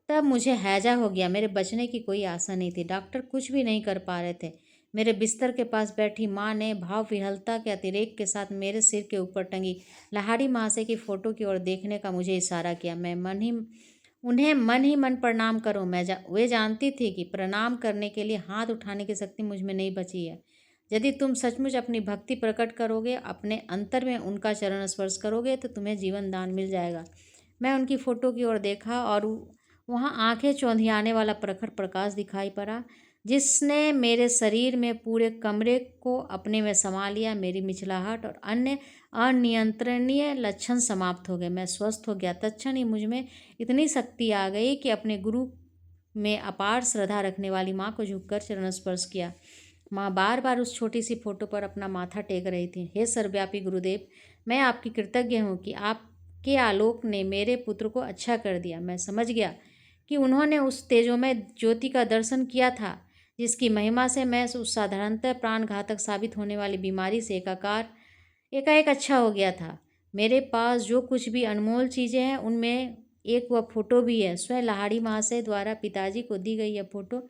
तब मुझे हैजा हो गया। मेरे बचने की कोई आशा नहीं थी। डॉक्टर कुछ भी नहीं कर पा रहे थे। मेरे बिस्तर के पास बैठी माँ ने भाव विह्वलता के अतिरेक के साथ मेरे सिर के ऊपर टंगी लहाड़ी महाशय की फोटो की ओर देखने का मुझे इशारा किया। मैं उन्हें मन ही मन प्रणाम करूं। वे जानती थी कि प्रणाम करने के लिए हाथ उठाने की शक्ति मुझ में नहीं बची है। यदि तुम सचमुच अपनी भक्ति प्रकट करोगे, अपने अंतर में उनका चरण स्पर्श करोगे तो तुम्हें जीवन दान मिल जाएगा। मैं उनकी फ़ोटो की ओर देखा और वहाँ आंखें चौंधियाने वाला प्रखर प्रकाश दिखाई पड़ा जिसने मेरे शरीर में पूरे कमरे को अपने में समा लिया। मेरी मिचलाहट और अन्य अनियंत्रणीय लक्षण समाप्त हो गए। मैं स्वस्थ हो गया। तत्क्षण ही मुझ में इतनी शक्ति आ गई कि अपने गुरु में अपार श्रद्धा रखने वाली माँ को झुककर चरण स्पर्श किया। माँ बार बार उस छोटी सी फोटो पर अपना माथा टेक रही थी। हे सर्वव्यापी गुरुदेव, मैं आपकी कृतज्ञ हूँ कि आपके आलोक ने मेरे पुत्र को अच्छा कर दिया। मैं समझ गया कि उन्होंने उस तेजोमय ज्योति का दर्शन किया था जिसकी महिमा से मैं उस साधारणतः प्राणघातक साबित होने वाली बीमारी से एकाएक अच्छा हो गया था। मेरे पास जो कुछ भी अनमोल चीज़ें हैं उनमें एक वह फोटो भी है। स्वयं लहाड़ी महाशय द्वारा पिताजी को दी गई यह फोटो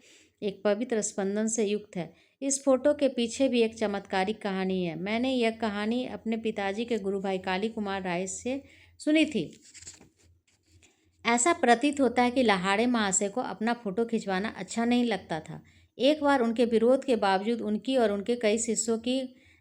एक पवित्र स्पंदन से युक्त है। इस फोटो के पीछे भी एक चमत्कारिक कहानी है। मैंने यह कहानी अपने पिताजी के गुरु भाई काली कुमार राय से सुनी थी। ऐसा प्रतीत होता है कि लहाड़े महाशय को अपना फोटो खिंचवाना अच्छा नहीं लगता था। एक बार उनके विरोध के बावजूद उनकी और उनके कई शिष्यों की,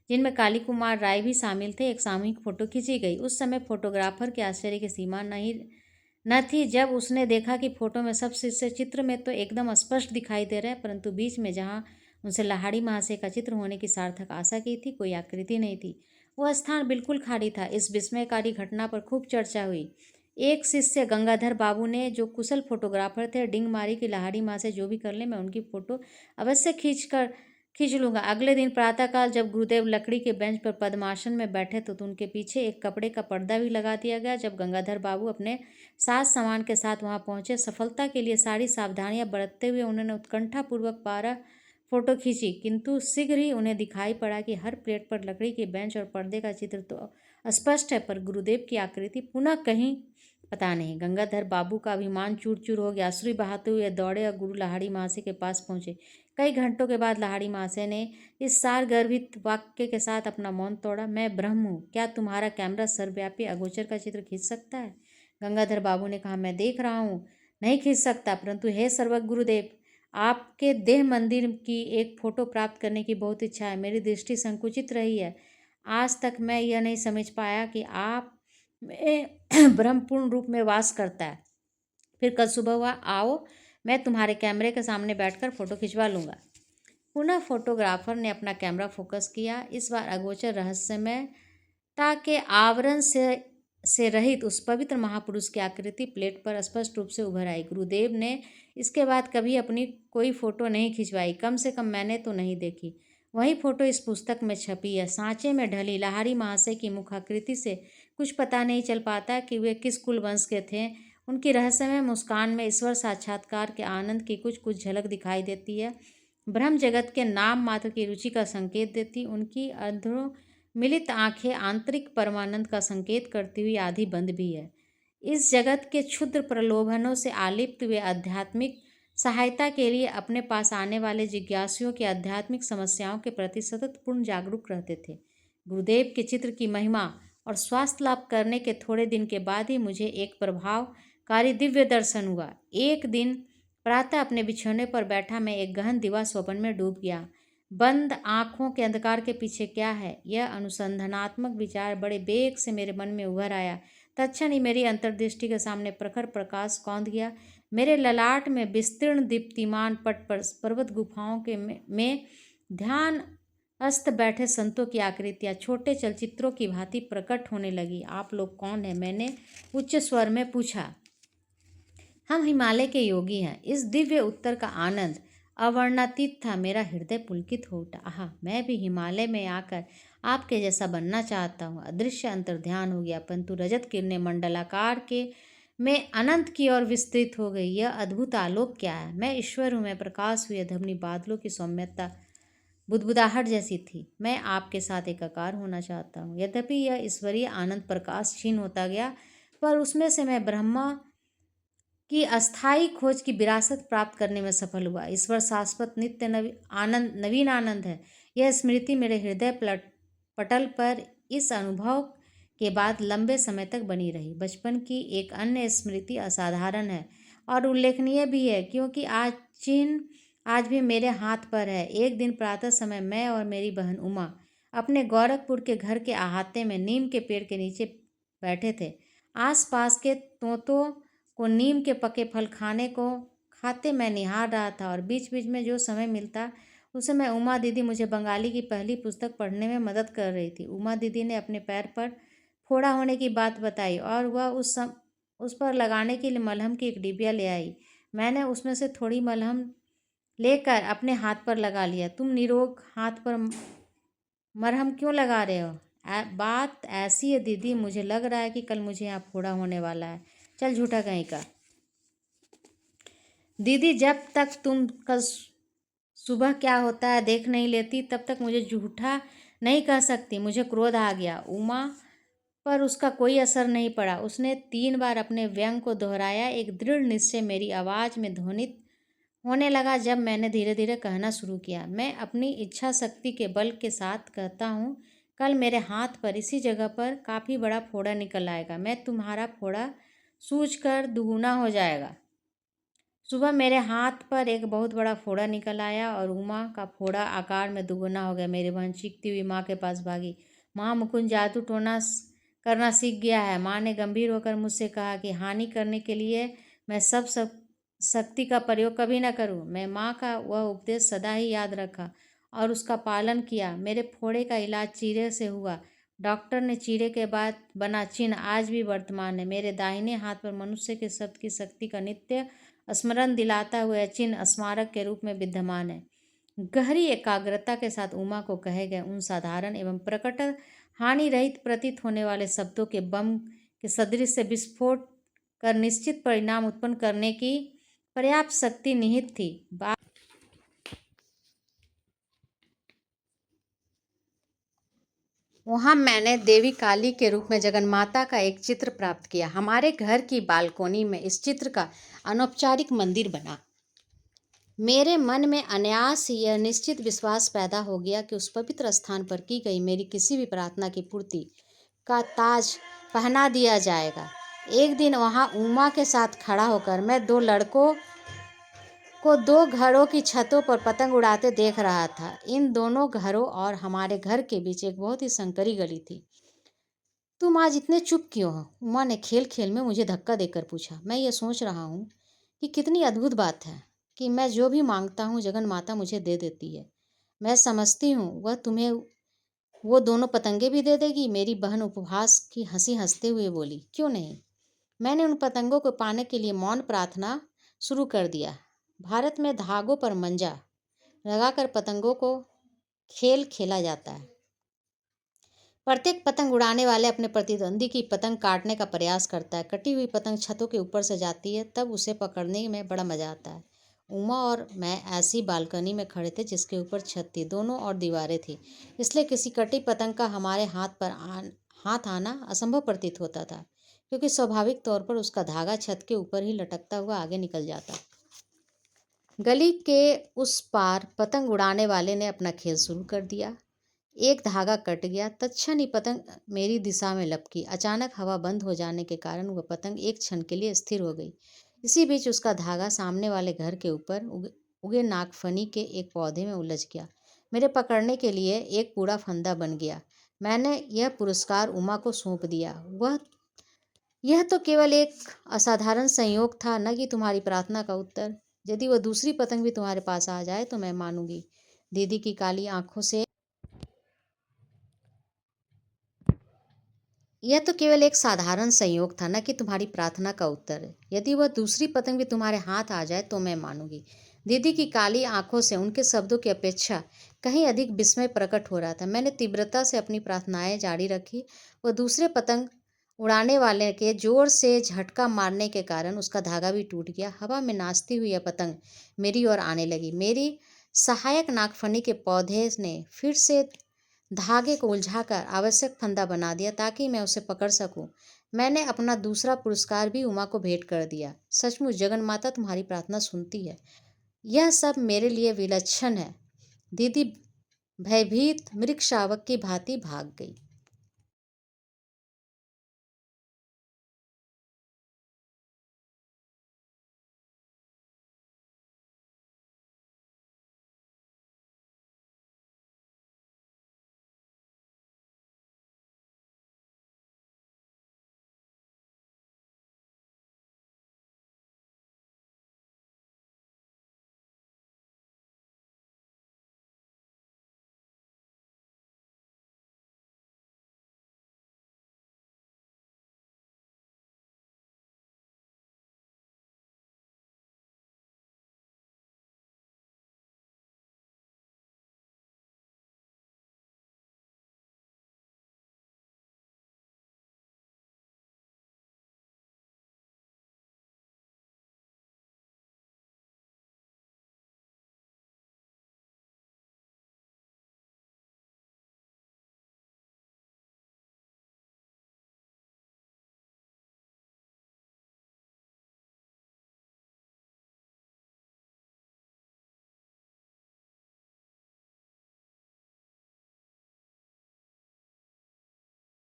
जिनमें काली कुमार राय भी शामिल थे, एक सामूहिक फोटो खींची गई। उस समय फोटोग्राफर के आश्चर्य की सीमा न थी जब उसने देखा कि फोटो में सब शिष्य चित्र में तो एकदम स्पष्ट दिखाई दे रहे हैं, परंतु बीच में जहाँ उनसे लहाड़ी महाशय का चित्र होने की सार्थक आशा की थी, कोई आकृति नहीं थी। वह स्थान बिल्कुल खाली था। इस विस्मयकारी घटना पर खूब चर्चा हुई। एक शिष्य गंगाधर बाबू ने, जो कुशल फोटोग्राफर थे, डिंग मारी कि लहाड़ी महाशय जो भी कर ले मैं उनकी फ़ोटो अवश्य खींच लूँगा। अगले दिन प्रातःकाल जब गुरुदेव लकड़ी के बेंच पर पद्मासन में बैठे तो उनके पीछे एक कपड़े का पर्दा भी लगा दिया गया। जब गंगाधर बाबू अपने साज सामान के साथ वहां पहुंचे, सफलता के लिए सारी सावधानियां बरतते हुए उन्होंने उत्कंठापूर्वक 12 फोटो खींची, किंतु शीघ्र ही उन्हें दिखाई पड़ा कि हर प्लेट पर लकड़ी के बेंच और पर्दे का चित्र तो स्पष्ट है, पर गुरुदेव की आकृति पुनः कहीं पता नहीं। गंगाधर बाबू का अभिमान चूर चूर हो गया। आंसू बहाते हुए दौड़े और गुरु लहाड़ी महाशय के पास पहुंचे। कई घंटों के बाद लहाड़ी महाशय ने इस सारगर्भित वाक्य के साथ अपना मौन तोड़ा, मैं ब्रह्म हूँ, क्या तुम्हारा कैमरा सर्वव्यापी अगोचर का चित्र खींच सकता है? गंगाधर बाबू ने कहा, मैं देख रहा हूँ, नहीं खींच सकता, परंतु हे सर्वज्ञ गुरुदेव, आपके देह मंदिर की एक फ़ोटो प्राप्त करने की बहुत इच्छा है। मेरी दृष्टि संकुचित रही है। आज तक मैं यह नहीं समझ पाया कि आप में ब्रह्म पूर्ण रूप में वास करता है। फिर कल सुबह हुआ, आओ मैं तुम्हारे कैमरे के सामने बैठकर फ़ोटो खिंचवा लूँगा। पुनः फोटोग्राफर ने अपना कैमरा फोकस किया। इस बार अगोचर रहस्यमयता के आवरण से रहित उस पवित्र महापुरुष की आकृति प्लेट पर स्पष्ट रूप से उभर आई। गुरुदेव ने इसके बाद कभी अपनी कोई फ़ोटो नहीं खिंचवाई, कम से कम मैंने तो नहीं देखी। वही फ़ोटो इस पुस्तक में छपी है। सांचे में ढली लहाड़ी महाशय की मुखाकृति से कुछ पता नहीं चल पाता कि वे किस कुल वंश के थे। उनकी रहस्यमय मुस्कान में ईश्वर साक्षात्कार के आनंद की कुछ कुछ झलक दिखाई देती है। ब्रह्म जगत के नाम मात्र की रुचि का संकेत देती। उनकी मिलित आंखें आंतरिक परमानंद का संकेत करती हुई आधी बंद भी है। इस जगत के क्षुद्र प्रलोभनों से आलिप्त वे आध्यात्मिक सहायता के लिए अपने पास आने वाले जिज्ञासुओं की आध्यात्मिक समस्याओं के प्रति सतत पूर्ण जागरूक रहते थे। गुरुदेव के चित्र की महिमा और स्वास्थ्य लाभ करने के थोड़े दिन के बाद ही मुझे एक प्रभावकारी दिव्य दर्शन हुआ। एक दिन प्रातः अपने बिछौने पर बैठा मैं एक गहन दिवा स्वप्न में डूब गया। बंद आंखों के अंधकार के पीछे क्या है, यह अनुसंधानात्मक विचार बड़े बेग से मेरे मन में उभर आया। तत्क्षण ही मेरी अंतर्दृष्टि के सामने प्रखर प्रकाश कौंध गया। मेरे ललाट में विस्तीर्ण दीप्तिमान पट पर पर्वत गुफाओं के में ध्यान अस्त बैठे संतों की आकृतियां छोटे चलचित्रों की भांति प्रकट होने लगी। आप लोग कौन हैं? मैंने उच्च स्वर में पूछा। हम हिमालय के योगी हैं। इस दिव्य उत्तर का आनंद अवर्णनातीत था। मेरा हृदय पुलकित हो उठा। आहा, मैं भी हिमालय में आकर आपके जैसा बनना चाहता हूँ। अदृश्य अंतर्ध्यान हो गया, परंतु रजत किरणें मंडलाकार के में अनंत की ओर विस्तृत हो गई। यह अद्भुत आलोक क्या है? मैं ईश्वर हूँ, मैं प्रकाश हुए धमनी बादलों की सौम्यता बुदबुदाहट जैसी थी। मैं आपके साथ एकाकार होना चाहता हूँ। यद्यपि यह ईश्वरीय आनंद प्रकाश क्षीण होता गया, पर उसमें से मैं ब्रह्मा की अस्थायी खोज की विरासत प्राप्त करने में सफल हुआ। ईश्वर शाश्वत नित्य नवीन आनंद है। यह स्मृति मेरे हृदय पटल पर इस अनुभव के बाद लंबे समय तक बनी रही। बचपन की एक अन्य स्मृति असाधारण है और उल्लेखनीय भी है, क्योंकि आज भी मेरे हाथ पर है। एक दिन प्रातः समय मैं और मेरी बहन उमा अपने गोरखपुर के घर के अहाते में नीम के पेड़ के नीचे बैठे थे। आसपास के तोतों को नीम के पके फल खाते मैं निहार रहा था और बीच बीच में जो समय मिलता उस समय उमा दीदी मुझे बंगाली की पहली पुस्तक पढ़ने में मदद कर रही थी। उमा दीदी ने अपने पैर पर फोड़ा होने की बात बताई और वह उस पर लगाने के लिए मलहम की एक डिबिया ले आई। मैंने उसमें से थोड़ी मलहम लेकर अपने हाथ पर लगा लिया। तुम निरोग हाथ पर मरहम क्यों लगा रहे हो? बात ऐसी है दीदी, मुझे लग रहा है कि कल मुझे यहाँ फोड़ा होने वाला है। चल झूठा कहीं का। दीदी, जब तक तुम कल सुबह क्या होता है देख नहीं लेती तब तक मुझे झूठा नहीं कह सकती। मुझे क्रोध आ गया। उमा पर उसका कोई असर नहीं पड़ा। उसने 3 बार अपने व्यंग को दोहराया। एक दृढ़ निश्चय मेरी आवाज़ में ध्वनित होने लगा जब मैंने धीरे धीरे कहना शुरू किया। मैं अपनी इच्छा शक्ति के बल के साथ कहता हूँ, कल मेरे हाथ पर इसी जगह पर काफ़ी बड़ा फोड़ा निकल आएगा। मैं तुम्हारा फोड़ा सूझकर दुगुना हो जाएगा। सुबह मेरे हाथ पर एक बहुत बड़ा फोड़ा निकल आया और उमा का फोड़ा आकार में दुगुना हो गया। मेरी बहन चीखती हुई माँ के पास भागी। माँ, मुकुंद जादू टोना करना सीख गया है। माँ ने गंभीर होकर मुझसे कहा कि हानि करने के लिए मैं सब शक्ति का प्रयोग कभी न करूं। मैं माँ का वह उपदेश सदा ही याद रखा और उसका पालन किया। मेरे फोड़े का इलाज चीरे से हुआ। डॉक्टर ने चीरे के बाद बना चिन्ह आज भी वर्तमान है। मेरे दाहिने हाथ पर मनुष्य के शब्द की शक्ति का नित्य स्मरण दिलाता हुआ चिन्ह स्मारक के रूप में विद्यमान है। गहरी एकाग्रता के साथ उमा को कहे गए उन साधारण एवं प्रकट हानि रहित प्रतीत होने वाले शब्दों के बम के सदृश से विस्फोट कर निश्चित परिणाम उत्पन्न करने की पर्याप्त शक्ति निहित थी। वहाँ मैंने देवी काली के रूप में जगन्माता का एक चित्र प्राप्त किया। हमारे घर की बालकोनी में इस चित्र का अनौपचारिक मंदिर बना। मेरे मन में अनायास ही यह निश्चित विश्वास पैदा हो गया कि उस पवित्र स्थान पर की गई मेरी किसी भी प्रार्थना की पूर्ति का ताज पहना दिया जाएगा। एक दिन वहाँ उमा के साथ खड़ा होकर मैं 2 लड़कों को 2 घरों की छतों पर पतंग उड़ाते देख रहा था। इन दोनों घरों और हमारे घर के बीच एक बहुत ही संकरी गली थी। तुम आज इतने चुप क्यों हो? उमा ने खेल खेल में मुझे धक्का देकर पूछा। मैं ये सोच रहा हूँ कि कितनी अद्भुत बात है कि मैं जो भी मांगता हूँ जगन माता मुझे दे देती है। मैं समझती हूँ वह तुम्हें वो दोनों पतंगे भी दे देगी। मेरी बहन उपहास की हंसी हंसते हुए बोली। क्यों नहीं। मैंने उन पतंगों को पाने के लिए मौन प्रार्थना शुरू कर दिया। भारत में धागों पर मंजा लगाकर पतंगों को खेल खेला जाता है। प्रत्येक पतंग उड़ाने वाले अपने प्रतिद्वंदी की पतंग काटने का प्रयास करता है। कटी हुई पतंग छतों के ऊपर से जाती है, तब उसे पकड़ने में बड़ा मजा आता है। उमा और मैं ऐसी बालकनी में खड़े थे जिसके ऊपर छत थी, दोनों और दीवारें थी, इसलिए किसी कटी पतंग का हमारे हाथ आना असंभव प्रतीत होता था, क्योंकि स्वाभाविक तौर पर उसका धागा छत के ऊपर ही लटकता हुआ आगे निकल जाता। गली के उस पार पतंग उड़ाने वाले ने अपना खेल शुरू कर दिया। एक धागा कट गया, तत्क्षण ही पतंग मेरी दिशा में लपकी। अचानक हवा बंद हो जाने के कारण वह पतंग एक क्षण के लिए स्थिर हो गई। इसी बीच उसका धागा सामने वाले घर के ऊपर उगे नागफनी के एक पौधे में उलझ गया। मेरे पकड़ने के लिए एक पूरा फंदा बन गया। मैंने यह पुरस्कार उमा को सौंप दिया। यह तो केवल एक असाधारण संयोग था, न कि तुम्हारी प्रार्थना का उत्तर। यदि वह दूसरी पतंग भी तुम्हारे पास आ जाए तो मैं मानूंगी। दीदी की काली आंखों से यह तो केवल एक साधारण संयोग था, न कि तुम्हारी प्रार्थना का उत्तर। यदि वह दूसरी पतंग भी तुम्हारे हाथ आ जाए तो मैं मानूंगी। दीदी की काली आंखों से उनके शब्दों की अपेक्षा कहीं अधिक विस्मय प्रकट हो रहा था। मैंने तीव्रता से अपनी प्रार्थनाएं जारी रखी। वह दूसरे पतंग उड़ाने वाले के जोर से झटका मारने के कारण उसका धागा भी टूट गया। हवा में नाचती हुई यह पतंग मेरी ओर आने लगी। मेरी सहायक नागफनी के पौधे ने फिर से धागे को उलझाकर आवश्यक फंदा बना दिया ताकि मैं उसे पकड़ सकूं। मैंने अपना दूसरा पुरस्कार भी उमा को भेंट कर दिया। सचमुच जगन माता तुम्हारी प्रार्थना सुनती है। यह सब मेरे लिए विलक्षण है। दीदी भयभीत मृग शावक की भांति भाग गई।